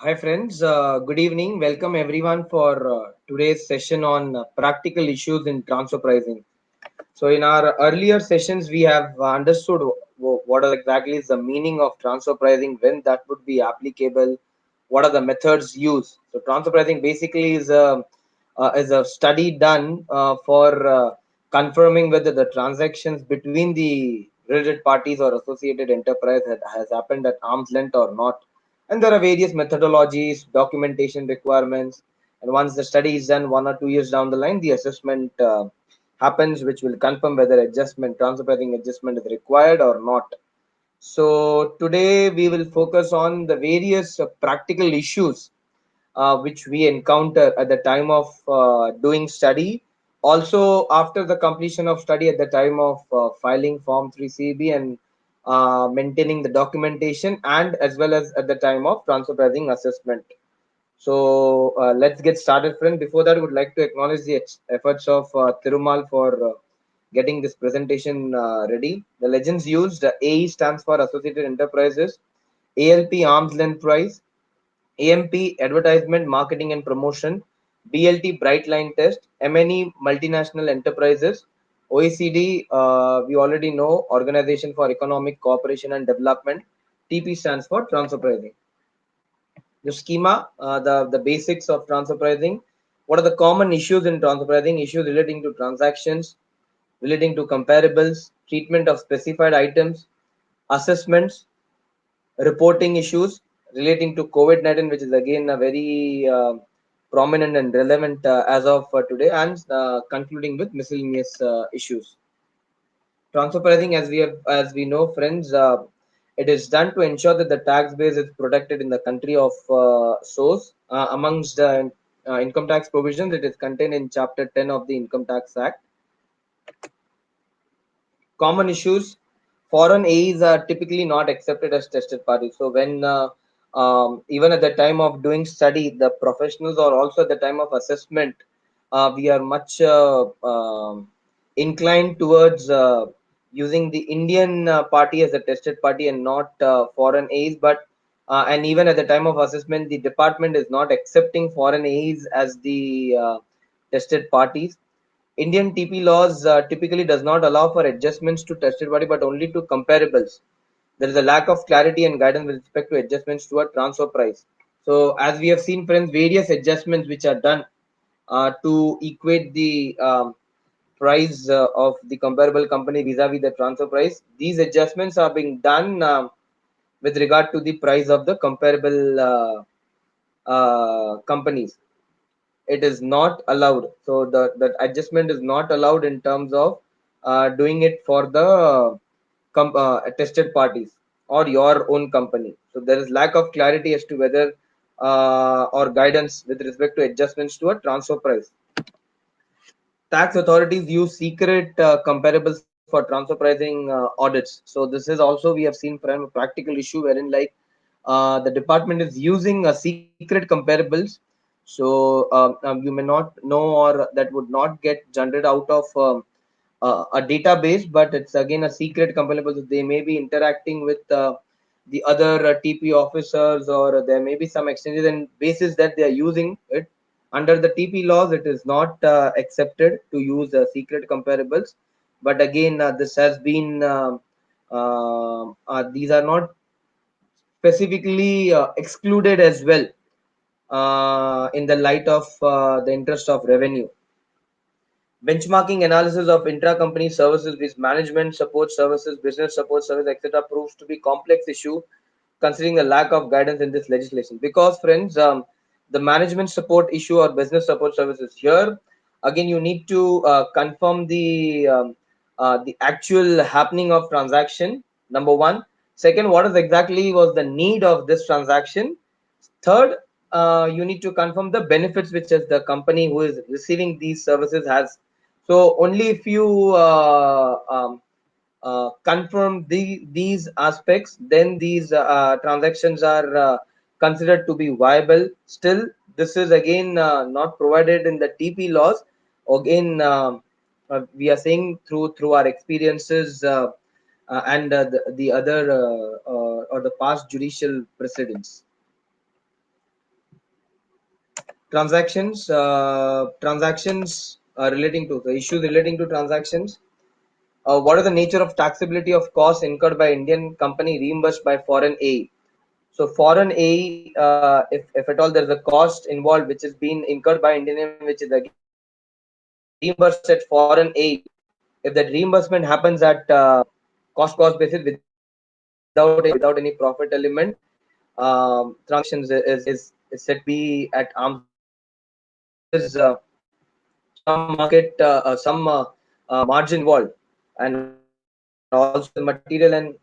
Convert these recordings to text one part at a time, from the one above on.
Hi friends, good evening. Welcome everyone for today's session on practical issues in transfer pricing. So in our earlier sessions, we have understood what exactly is the meaning of transfer pricing, when that would be applicable, what are the methods used. So transfer pricing basically is a study done for confirming whether the transactions between the related parties or associated enterprise has happened at arm's length or not. And there are various methodologies, documentation requirements, and once the study is done 1 or 2 years down the line, the assessment happens, which will confirm whether transfer pricing adjustment is required or not. So today we will focus on the various practical issues which we encounter at the time of doing study. Also, after the completion of study, at the time of filing Form 3CB and maintaining the documentation, and as well as at the time of transfer pricing assessment. So let's get started, friend. Before that, I would like to acknowledge the efforts of Thirumal for getting this presentation ready. The legends used: AE stands for Associated Enterprises, ALP Arms Length Price, AMP Advertisement, Marketing and Promotion, BLT Bright Line Test, MNE Multinational Enterprises, OECD, we already know, Organization for Economic Cooperation and Development. TP stands for Transfer Pricing. The schema, the basics of transfer pricing. What are the common issues in transfer pricing? Issues relating to transactions, relating to comparables, treatment of specified items, assessments, reporting issues relating to COVID-19, which is again a very prominent and relevant as of today, and concluding with miscellaneous issues. Transfer pricing, as we know, friends, it is done to ensure that the tax base is protected in the country of source. Amongst the income tax provisions, it is contained in Chapter 10 of the Income Tax Act. Common issues: foreign AEs are typically not accepted as tested parties. So when even at the time of doing study, the professionals, or also at the time of assessment, we are much inclined towards using the Indian party as a tested party and not foreign AEs. But and even at the time of assessment, the department is not accepting foreign AEs as the tested parties. Indian TP laws typically does not allow for adjustments to tested body, but only to comparables. There is a lack of clarity and guidance with respect to adjustments to a transfer price. So, as we have seen, friends, various adjustments which are done to equate the price of the comparable company vis-a-vis the transfer price. These adjustments are being done with regard to the price of the comparable companies. It is not allowed. So the adjustment is not allowed in terms of doing it for the tested parties or your own company. So there is lack of clarity as to whether or guidance with respect to adjustments to a transfer price. Tax authorities use secret comparables for transfer pricing audits. So this is also, we have seen from a practical issue wherein, like, the department is using secret comparables. So you may not know, or that would not get generated out of a database, but it's again a secret comparable. So they may be interacting with the other TP officers, or there may be some exchanges and basis that they are using it. Under the TP laws, it is not accepted to use secret comparables. But again, this has been these are not specifically excluded as well in the light of the interest of revenue. Benchmarking analysis of intra-company services with management support services, business support service, etc., proves to be complex issue, considering the lack of guidance in this legislation. Because, friends, the management support issue or business support services here, again, you need to confirm the actual happening of transaction. Number one. Second, what is exactly was the need of this transaction. Third, you need to confirm the benefits which is the company who is receiving these services has. So only if you confirm these aspects, then these transactions are considered to be viable. Still, this is again not provided in the TP laws. Again, we are saying through our experiences and the other or the past judicial precedents. transactions relating to the issues relating to transactions. What is the nature of taxability of costs incurred by Indian company reimbursed by foreign AE? So foreign AE, if at all there is a cost involved which is being incurred by Indian, which is again reimbursed at foreign AE. If that reimbursement happens at cost basis without any profit element, transactions is said to be at arm's length. However, if there is some market, some margin involved, and also there is material and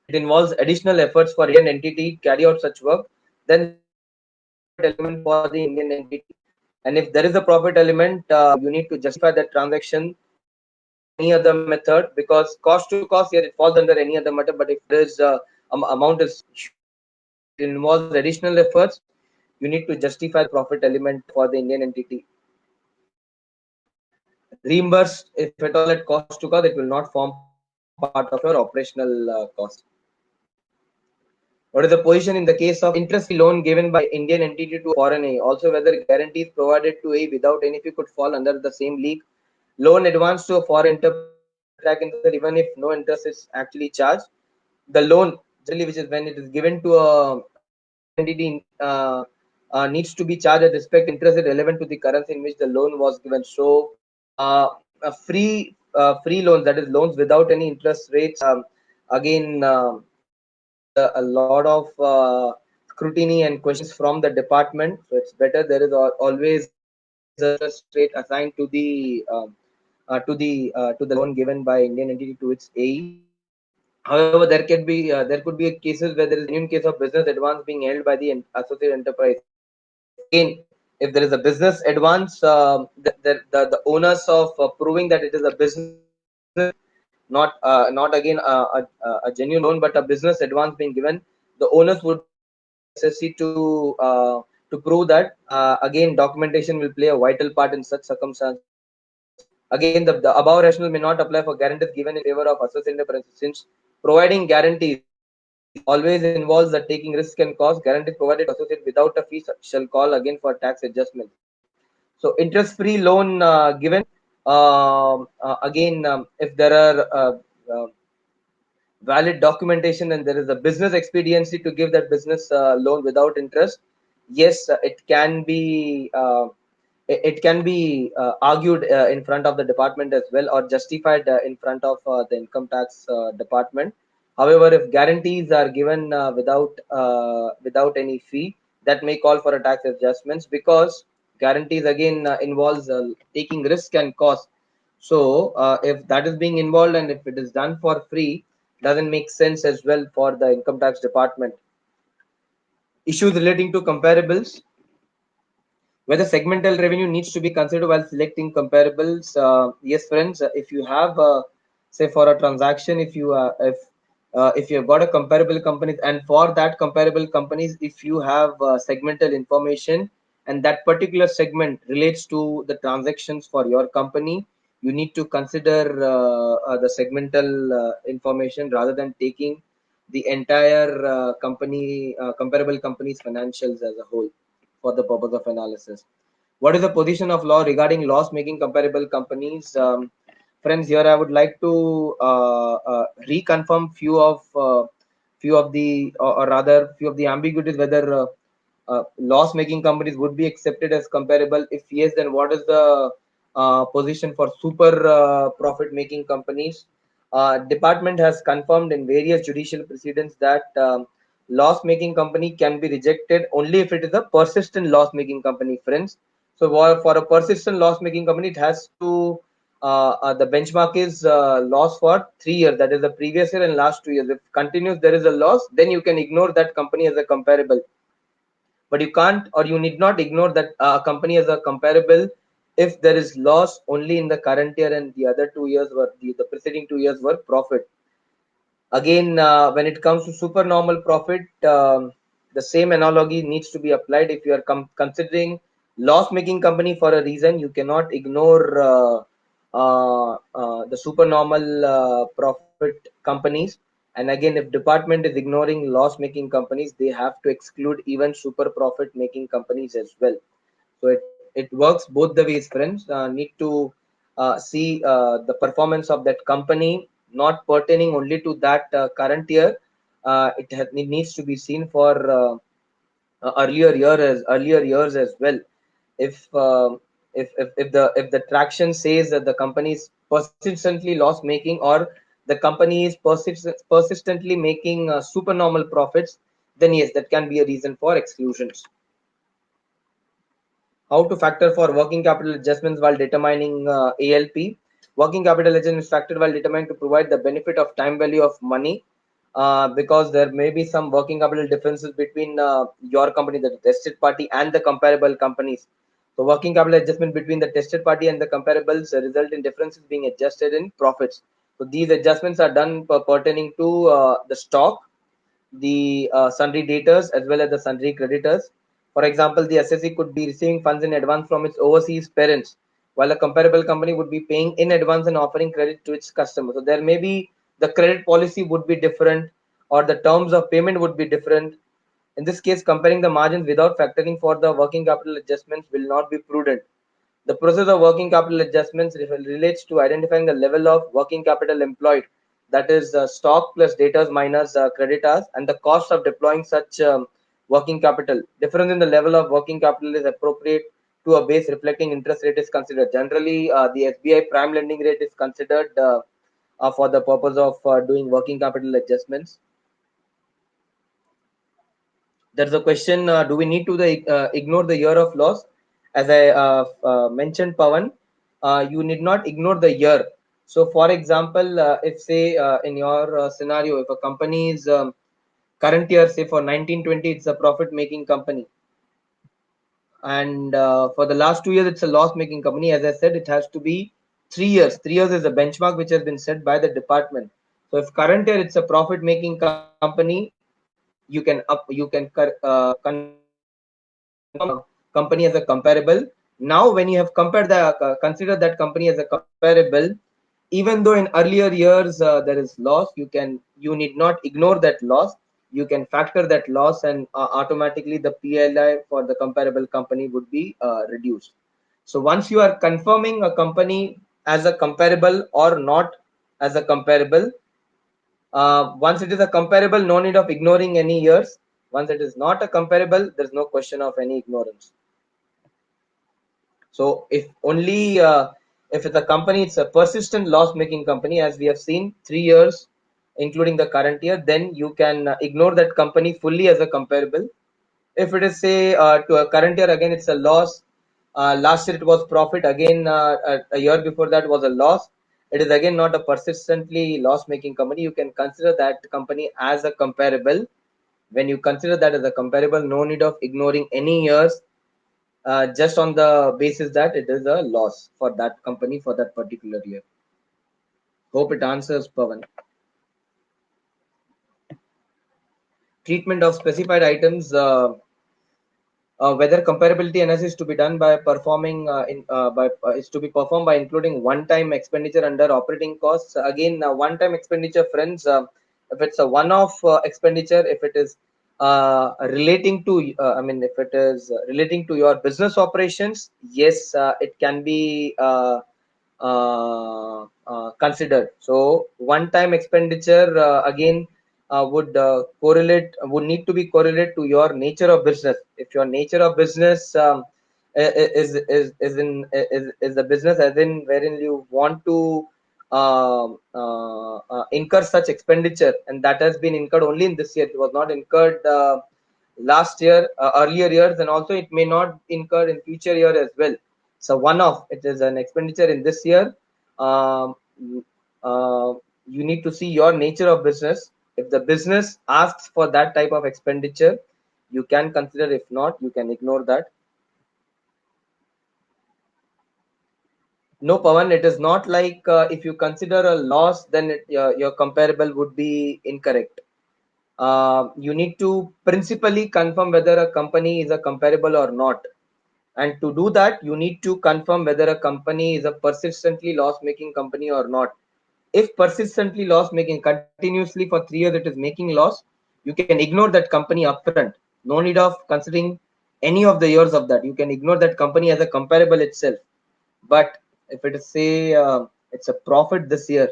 it involves additional efforts for Indian entity to carry out such work, then there should be a profit element for the Indian entity. And if there is a profit element, you need to justify that transaction through any other method, because cost to cost, here it falls under any other method. But if there is amount is huge and it involves additional efforts, you need to justify the profit element for the Indian entity. Reimbursed, if at all at cost to cost, it will not form part of your operational cost. What is the position in the case of interest-free loan given by Indian entity to foreign A? Also, whether guarantees provided to A without any fee could fall under the same league. Loan advance to a foreign enterprise will be tracked interest even if no interest is actually charged. The loan, generally, which is when it is given to a foreign entity, needs to be charged at respect interest rate relevant to the currency in which the loan was given. So, free loans, that is loans without any interest rates, again involves a lot of scrutiny and questions from the department. So it's better there is always a interest rate assigned to the loan given by Indian entity to its AE. However, there could be cases where there is a genuine case of business advance being held by the associate enterprise. Again, if there is a business advance, the onus of proving that it is a business, not again a genuine loan, but a business advance being given, the onus would be on the assessee to prove that. Again, documentation will play a vital part in such circumstances. Again, the above rationale may not apply for guarantees given in favor of associate enterprises, since providing guarantees always involves the taking risk and cost. Guarantees provided to associate without a fee shall call again for tax adjustment. So interest-free loan given, again, if there are valid documentation and there is a business expediency to give that business loan without interest, yes, it can be argued in front of the department as well, or justified in front of the income tax department. However, if guarantees are given without any fee, that may call for a tax adjustments, because guarantees again involves taking risk and cost. So if that is being involved and if it is done for free, doesn't make sense as well for the income tax department. Issues relating to comparables, whether segmental revenue needs to be considered while selecting comparables. Yes, friends, if you have say for a transaction, if you've got a comparable companies, and for that comparable companies, if you have segmental information and that particular segment relates to the transactions for your company, you need to consider the segmental information rather than taking the entire comparable companies financials as a whole for the purpose of analysis. What is the position of law regarding loss making comparable companies? Friends, here I would like to reconfirm few of the, or rather few of the ambiguities, whether loss making companies would be accepted as comparable. If yes, then what is the position for super profit making companies? Department has confirmed in various judicial precedents that loss making company can be rejected only if it is a persistent loss making company, friends. So for a persistent loss making company, it has to the benchmark is loss for 3 years, that is the previous year and last 2 years. If continues there is a loss, then you can ignore that company as a comparable, but you can't, or you need not ignore that company as a comparable if there is loss only in the current year and the other 2 years were the preceding 2 years were profit. Again, when it comes to supernormal profit, the same analogy needs to be applied. If you are considering loss-making company for a reason, you cannot ignore the supernormal profit companies. And again, if department is ignoring loss-making companies, they have to exclude even super profit-making companies as well. So it works both the ways, friends. Need to see the performance of that company, not pertaining only to that current year. It needs to be seen for earlier years as well. If if the traction says that the company is persistently loss making, or the company is persistently making supernormal profits, then yes, that can be a reason for exclusions. How to factor for working capital adjustments while determining ALP. Working capital adjustment is factored while determining to provide the benefit of time value of money, because there may be some working capital differences between your company, the tested party, and the comparable companies. So working capital adjustment between the tested party and the comparables result in differences being adjusted in profits. So these adjustments are done pertaining to the stock, the sundry debtors, as well as the sundry creditors. For example, the assessee could be receiving funds in advance from its overseas parents, while a comparable company would be paying in advance and offering credit to its customers. So there may be the credit policy would be different, or the terms of payment would be different. In this case, comparing the margins without factoring for the working capital adjustments will not be prudent. The process of working capital adjustments relates to identifying the level of working capital employed, that is stock plus debtors minus creditors, and the cost of deploying such working capital. Difference in the level of working capital is appropriate to a base reflecting interest rate is considered. Generally, the SBI prime lending rate is considered for the purpose of doing working capital adjustments. There's a question: do we need to ignore the year of loss? As I mentioned, Pawan, you need not ignore the year. So, for example, if say in your scenario, if a company is current year, say for 1920, it's a profit-making company, and for the last 2 years, it's a loss-making company. As I said, it has to be 3 years. 3 years is a benchmark which has been set by the department. So, if current year it's a profit-making company, you can company as a comparable. Now, when you have compared the consider that company as a comparable, even though in earlier years there is loss, you need not ignore that loss. You can factor that loss, and automatically the PLI for the comparable company would be reduced. So once you are confirming a company as a comparable or not as a comparable, once it is a comparable, no need of ignoring any years. Once it is not a comparable, there is no question of any ignorance. So if only if it's a company, it's a persistent loss-making company, as we have seen, 3 years, including the current year, then you can ignore that company fully as a comparable. If it is say to a current year, again it's a loss. Last year it was profit. Again, a year before that was a loss. It is again not a persistently loss-making company. You can consider that company as a comparable. When you consider that as a comparable, no need of ignoring any years, just on the basis that it is a loss for that company for that particular year. Hope it answers, Pavan. Treatment of specified items. Whether comparability analysis to be done by performing is to be performed by including one-time expenditure under operating costs. Again, one-time expenditure, friends. If it's a one-off expenditure, if it is relating to, if it is relating to your business operations, yes, it can be considered. So, one-time expenditure again would need to be correlate to your nature of business. If your nature of business is the business as in wherein you want to incur such expenditure, and that has been incurred only in this year, it was not incurred last year, earlier years, and also it may not incur in future year as well. So one off, it is an expenditure in this year. um, uh, you need to see your nature of business. If the business asks for that type of expenditure, you can consider. If not, you can ignore that. No, Pawan, it is not like if you consider a loss, then your comparable would be incorrect. You need to principally confirm whether a company is a comparable or not. And to do that, you need to confirm whether a company is a persistently loss making company or not. If persistently loss making, continuously for 3 years it is making loss, you can ignore that company upfront. No need of considering any of the years of that. You can ignore that company as a comparable itself. But if it is say it's a profit this year,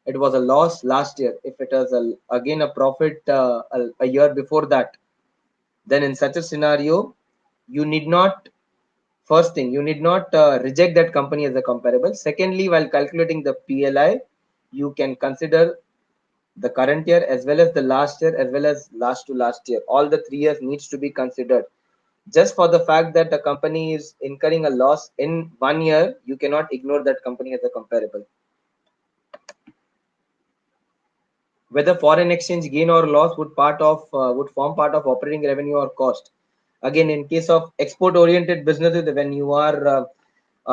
it was a loss last year. If it is again a profit a year before that, then in such a scenario, you need not, first thing, you need not reject that company as a comparable. Secondly, while calculating the PLI, you can consider the current year as well as the last year as well as last to last year. All the 3 years needs to be considered. Just for the fact that the company is incurring a loss in 1 year, you cannot ignore that company as a comparable. Whether foreign exchange gain or loss would form part of operating revenue or cost. Again, in case of export oriented businesses, when you are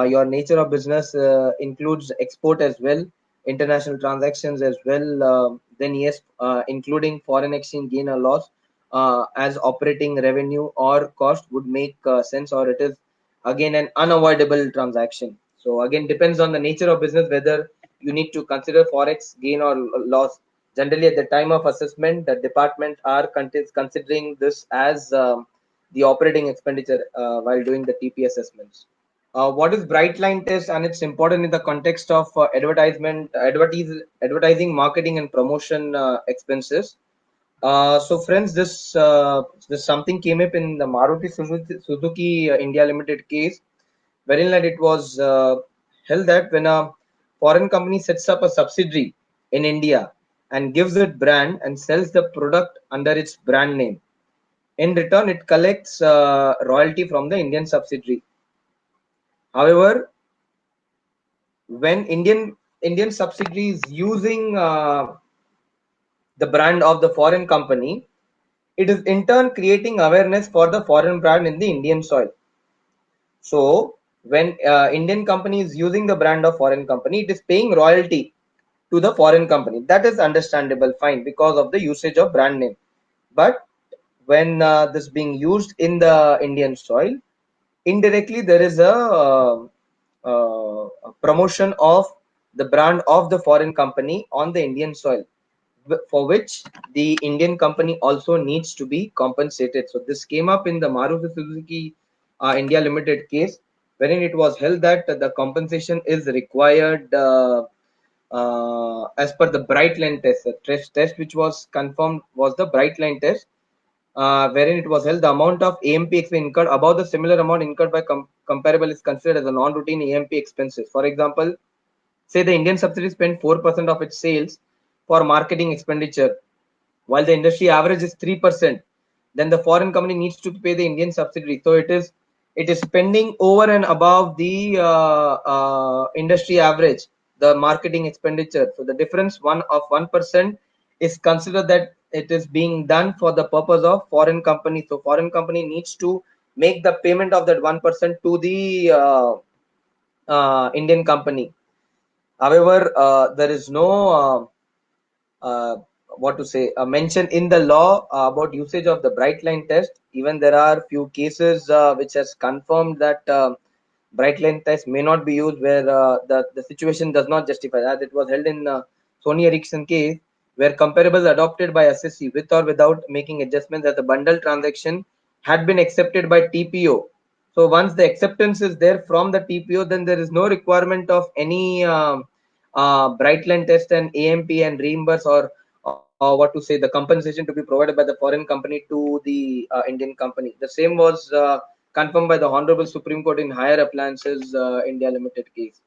your nature of business includes export as well, international transactions as well, then yes, including foreign exchange gain or loss as operating revenue or cost would make sense, or it is again an unavoidable transaction. So again, depends on the nature of business whether you need to consider forex gain or loss. Generally, at the time of assessment, the department are considering this as the operating expenditure while doing the TP assessments. What is bright line test, and it's important in the context of advertising, marketing, and promotion expenses. So, friends, this something came up in the Maruti Suzuki India Limited case, wherein that it was held that when a foreign company sets up a subsidiary in India and gives it brand and sells the product under its brand name, in return it collects royalty from the Indian subsidiary. However, when Indian subsidiaries using the brand of the foreign company, it is in turn creating awareness for the foreign brand in the Indian soil. So when Indian company is using the brand of foreign company, it is paying royalty to the foreign company. That is understandable, fine, because of the usage of brand name. But when this being used in the Indian soil, indirectly there is a promotion of the brand of the foreign company on the Indian soil, for which the Indian company also needs to be compensated. So this came up in the Maruti Suzuki India Limited case, wherein it was held that the compensation is required as per the bright line test. The test which was confirmed was the bright line test, wherein it was held the amount of AMP expense incurred above the similar amount incurred by comparable is considered as a non-routine AMP expenses. For example, say the Indian subsidiary spent 4% of its sales for marketing expenditure, while the industry average is 3%. Then the foreign company needs to pay the Indian subsidiary. So it is spending over and above the industry average, the marketing expenditure. So the difference 1% is considered that it is being done for the purpose of foreign company. So foreign company needs to make the payment of that 1% to the Indian company. However, there is no what to say mention in the law about usage of the bright line test. Even there are few cases which has confirmed that bright line test may not be used where the situation does not justify, as it was held in Sony Ericsson case, where comparables adopted by assessee with or without making adjustments as the bundle transaction had been accepted by TPO. So once the acceptance is there from the TPO, then there is no requirement of any bright line test and AMP and reimburse, or what to say, the compensation to be provided by the foreign company to the Indian company. The same was confirmed by the Honorable Supreme Court in Higher Appliances India Limited case.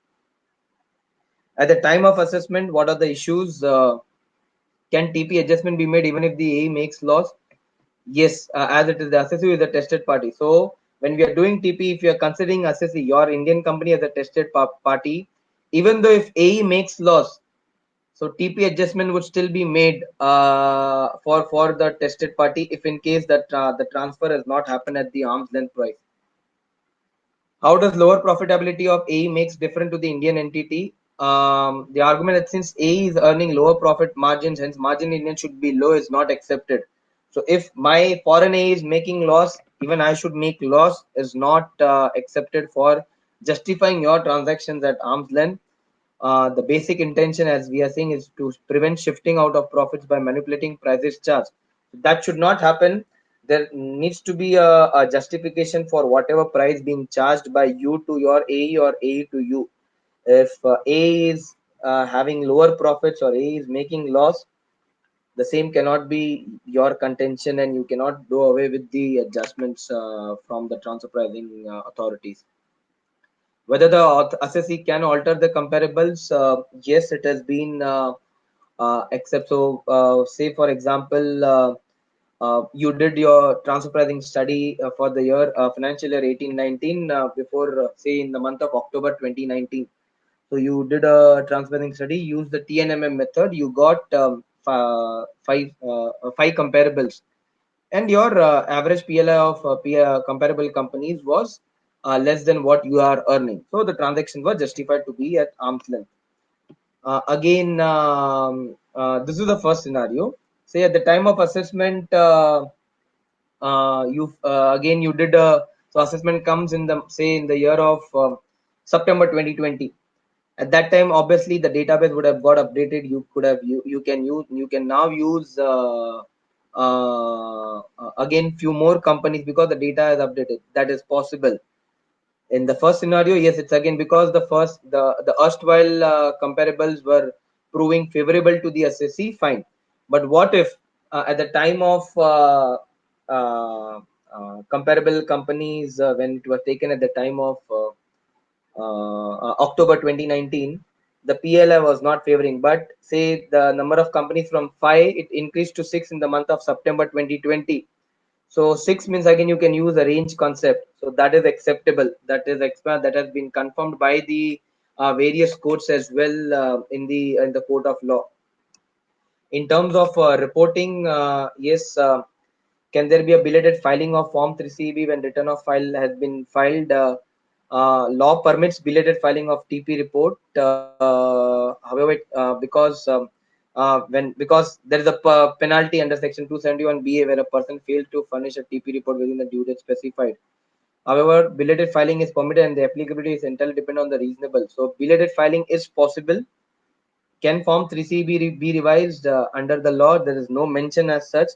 At the time of assessment, what are the issues? Can TP adjustment be made even if the AE makes loss? Yes, as it is the assessee is a tested party. So when we are doing TP, if you are considering assessee, your Indian company as a tested party, even though if AE makes loss, so TP adjustment would still be made for the tested party if in case that the transfer has not happened at the arm's length price. How does lower profitability of AE makes different to the Indian entity? The argument that since AE is earning lower profit margins, hence margin Indian should be low is not accepted. So if my foreign AE is making loss, even I should make loss is not accepted for justifying your transactions at arm's length. The basic intention, as we are saying, is to prevent shifting out of profits by manipulating prices charged. That should not happen. there needs to be a justification for whatever price being charged by you to your AE or AE to you. If A is having lower profits or A is making loss, the same cannot be your contention, and you cannot do away with the adjustments from the transfer pricing authorities. Whether the assessee can alter the comparables, yes, it has been except. So, say for example, you did your transfer pricing study for the year financial year 18-19 before say in the month of October 2019. So you did a transfer pricing study, use the TNMM method. You got five comparables, and your average PLI of comparable companies was less than what you are earning. So the transaction was justified to be at arm's length. Again, this is the first scenario. Say at the time of assessment, you again you did a so assessment comes in the say in the year of September 2020. At that time, obviously the database would have got updated. You could have you can now use again few more companies because the data is updated. That is possible. In the first scenario, yes, it's again because the erstwhile comparables were proving favorable to the SSC. Fine, but what if at the time of uh, comparable companies when it was taken at the time of October 2019, the PLI was not favoring, but say the number of companies from five it increased to six in the month of September 2020. So six means again you can use a range concept. So that is acceptable. That has been confirmed by the various courts as well in the court of law. In terms of reporting, yes, can there be a belated filing of Form 3CB when return of file has been filed? Law permits belated filing of TP report. However, because there is a penalty under Section 271BA where a person failed to furnish a TP report within the due date specified. However, belated filing is permitted and the applicability is entirely dependent on the reasonable. So, belated filing is possible. Can Form 3C be revised under the law? There is no mention as such.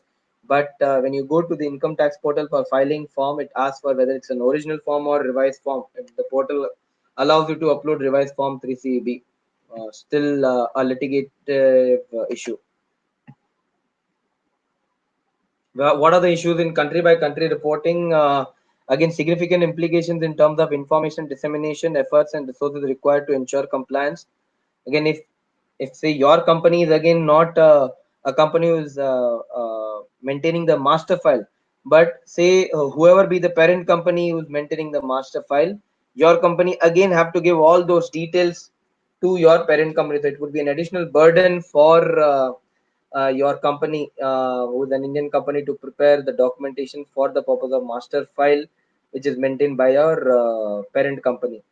But when you go to the income tax portal for filing form, it asks for whether it's an original form or revised form. If the portal allows you to upload revised Form 3CB, still a litigative issue. What are the issues in country by country reporting? Again, significant implications in terms of information dissemination efforts and resources required to ensure compliance. Again, if say your company is again not a company who is maintaining the master file, but say whoever be the parent company who is maintaining the master file, your company again have to give all those details to your parent company. So it would be an additional burden for your company with an Indian company to prepare the documentation for the purpose of master file, which is maintained by your parent company.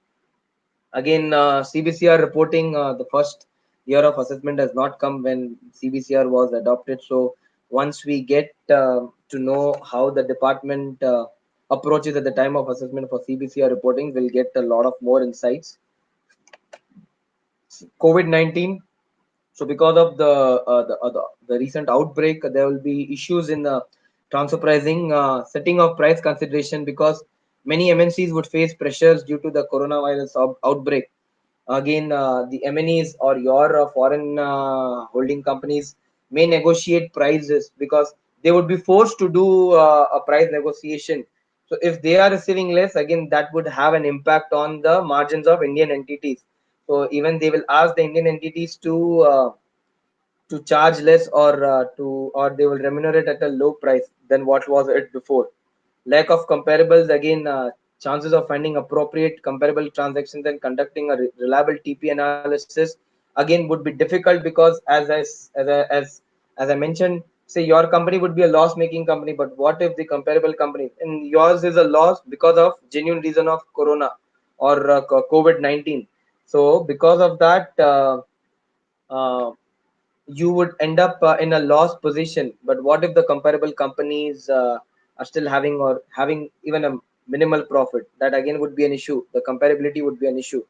Again, CBCR reporting, the first year of assessment has not come when CBCR was adopted. So once we get to know how the department approaches at the time of assessment for CBCR reporting, we'll get a lot of more insights. COVID-19. So because of the recent outbreak, there will be issues in the transfer pricing, setting of price consideration because many MNCs would face pressures due to the coronavirus outbreak. Again, the MNEs or your foreign holding companies may negotiate prices because they would be forced to do a price negotiation. So if they are receiving less, again that would have an impact on the margins of Indian entities. So even they will ask the Indian entities to charge less or they will remunerate at a low price than what was it before. Lack of comparables, again, chances of finding appropriate comparable transactions and conducting a reliable TP analysis again would be difficult because as I mentioned, say your company would be a loss making company, but what if the comparable company and yours is a loss because of genuine reason of corona or COVID-19. So because of that, uh, you would end up in a loss position. But what if the comparable companies are still having even a minimal profit? That again would be an issue. The comparability would be an issue.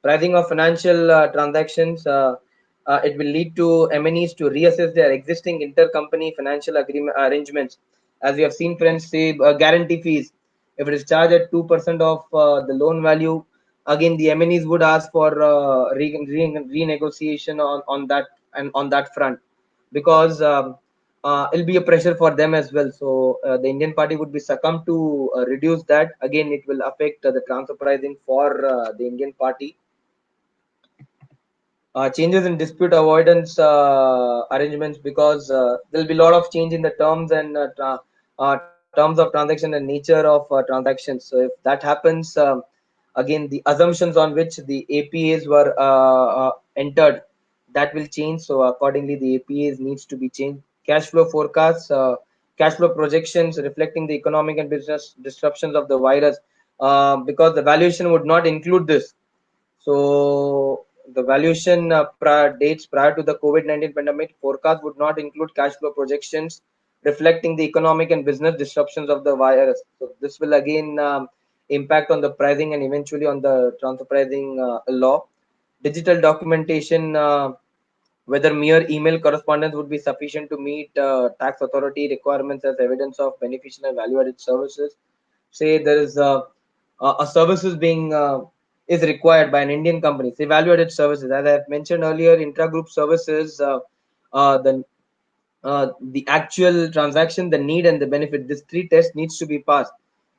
Pricing of financial transactions, it will lead to MNEs to reassess their existing intercompany financial agreement arrangements as you have seen, friends, say guarantee fees. If it is charged at 2% of the loan value, again the MNEs would ask for renegotiation on that and on that front, because it'll be a pressure for them as well. So the Indian party would be succumb to reduce that. Again, it will affect the transfer pricing for the Indian party. Changes in dispute avoidance arrangements, because there'll be a lot of change in the terms and terms of transaction and nature of transactions. So if that happens, again the assumptions on which the APAs were entered, that will change. So accordingly, the APAs needs to be changed. Cash flow forecasts, cash flow projections reflecting the economic and business disruptions of the virus, because the valuation would not include this. So the valuation dates prior to the COVID-19 pandemic forecast would not include cash flow projections reflecting the economic and business disruptions of the virus. So this will again impact on the pricing and eventually on the transfer pricing law. Digital documentation, whether mere email correspondence would be sufficient to meet tax authority requirements as evidence of beneficial and value-added services. Say there is a services being is required by an Indian company. Say value-added services, as I have mentioned earlier, intra-group services, the actual transaction, the need, and the benefit. This three tests needs to be passed.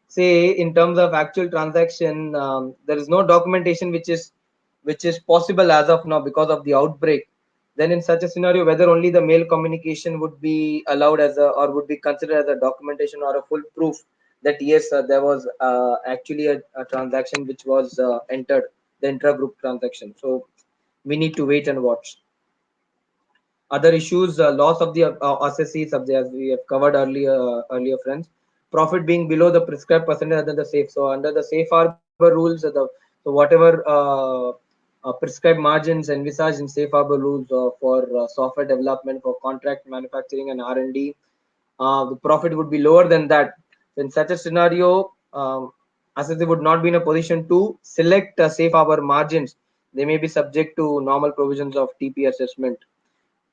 Say in terms of actual transaction, there is no documentation which is possible as of now because of the outbreak. Then in such a scenario, whether only the mail communication would be allowed as a, or would be considered as a documentation or a full proof that yes, there was actually a transaction which was entered, the intra-group transaction. So we need to wait and watch. Other issues, loss of the assessees, as we have covered earlier, friends. Profit being below the prescribed percentage under the safe. So under the safe harbor rules, so whatever prescribed margins envisaged in safe harbor rules for software development, for contract manufacturing and R&D, the profit would be lower than that. In such a scenario, assessee would not be in a position to select safe harbor margins. They may be subject to normal provisions of TP assessment,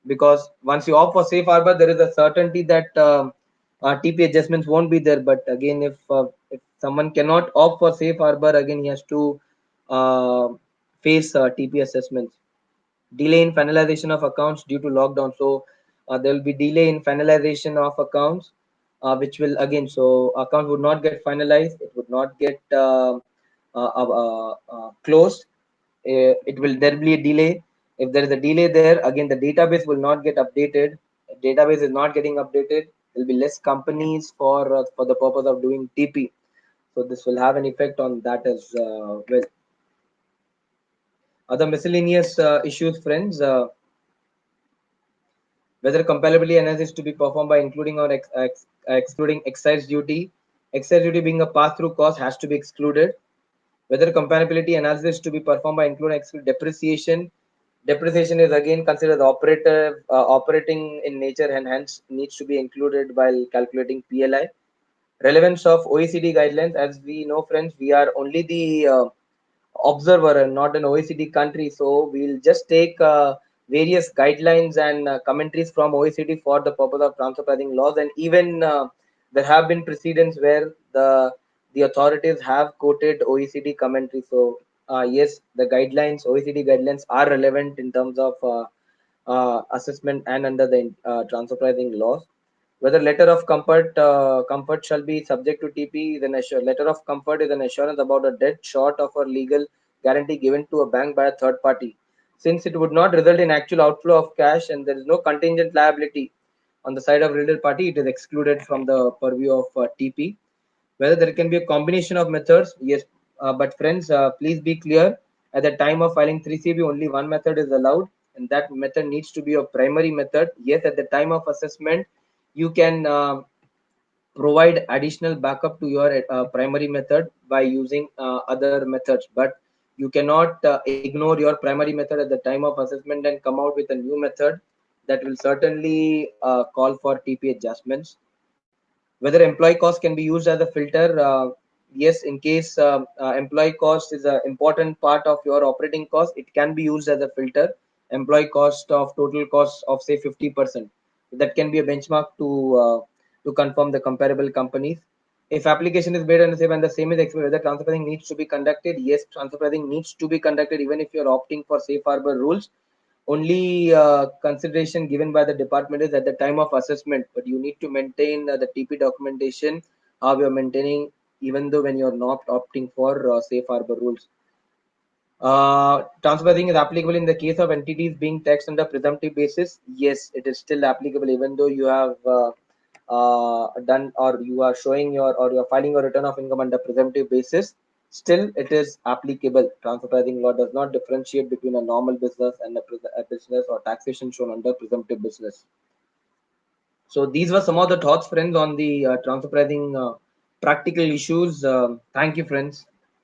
because once you opt for safe harbor, there is a certainty that TP adjustments won't be there. But again, if someone cannot opt for safe harbor, again he has to uh, face TP assessments. Delay in finalization of accounts due to lockdown. So there will be delay in finalization of accounts, which will again, so accounts would not get finalized. It would not get closed. It will there will be a delay. If there is a delay there, again the database will not get updated. Database is not getting updated. There will be less companies for the purpose of doing TP. So this will have an effect on that as well. Other miscellaneous issues, friends. Whether compatibility analysis to be performed by including or excluding excise duty. Excise duty being a pass-through cost has to be excluded. Whether compatibility analysis to be performed by including exclude depreciation. Depreciation is again considered operating in nature and hence needs to be included while calculating PLI. Relevance of OECD guidelines. As we know, friends, we are only the observer and not an OECD country. So we'll just take various guidelines and commentaries from OECD for the purpose of transfer pricing laws. And even there have been precedents where the authorities have quoted OECD commentary. So yes, the guidelines, OECD guidelines, are relevant in terms of assessment and under the transfer pricing laws. Whether letter of comfort shall be subject to TP, then letter of comfort is an assurance about a debt short of a legal guarantee given to a bank by a third party. Since it would not result in actual outflow of cash and there is no contingent liability on the side of related party, it is excluded from the purview of TP. Whether there can be a combination of methods, yes, but friends, please be clear. At the time of filing 3CB, only one method is allowed, and that method needs to be a primary method. Yes, at the time of assessment, you can provide additional backup to your primary method by using other methods, but you cannot ignore your primary method at the time of assessment and come out with a new method. That will certainly call for TP adjustments. Whether employee cost can be used as a filter, yes, in case employee cost is an important part of your operating cost, it can be used as a filter. Employee cost of total cost of say 50%, that can be a benchmark to to confirm the comparable companies. If application is made and the same is expected, whether transfer pricing needs to be conducted, yes, transfer pricing needs to be conducted even if you're opting for safe harbor rules. Only consideration given by the department is at the time of assessment, but you need to maintain the TP documentation how you're maintaining even though when you're not opting for safe harbor rules. Transfer pricing is applicable in the case of entities being taxed under presumptive basis. Yes, it is still applicable even though you have done or you are showing your or you are filing your return of income under presumptive basis. Still, it is applicable. Transfer pricing law does not differentiate between a normal business and a business or taxation shown under presumptive business. So these were some of the thoughts, friends, on the transfer pricing practical issues. Thank you, friends.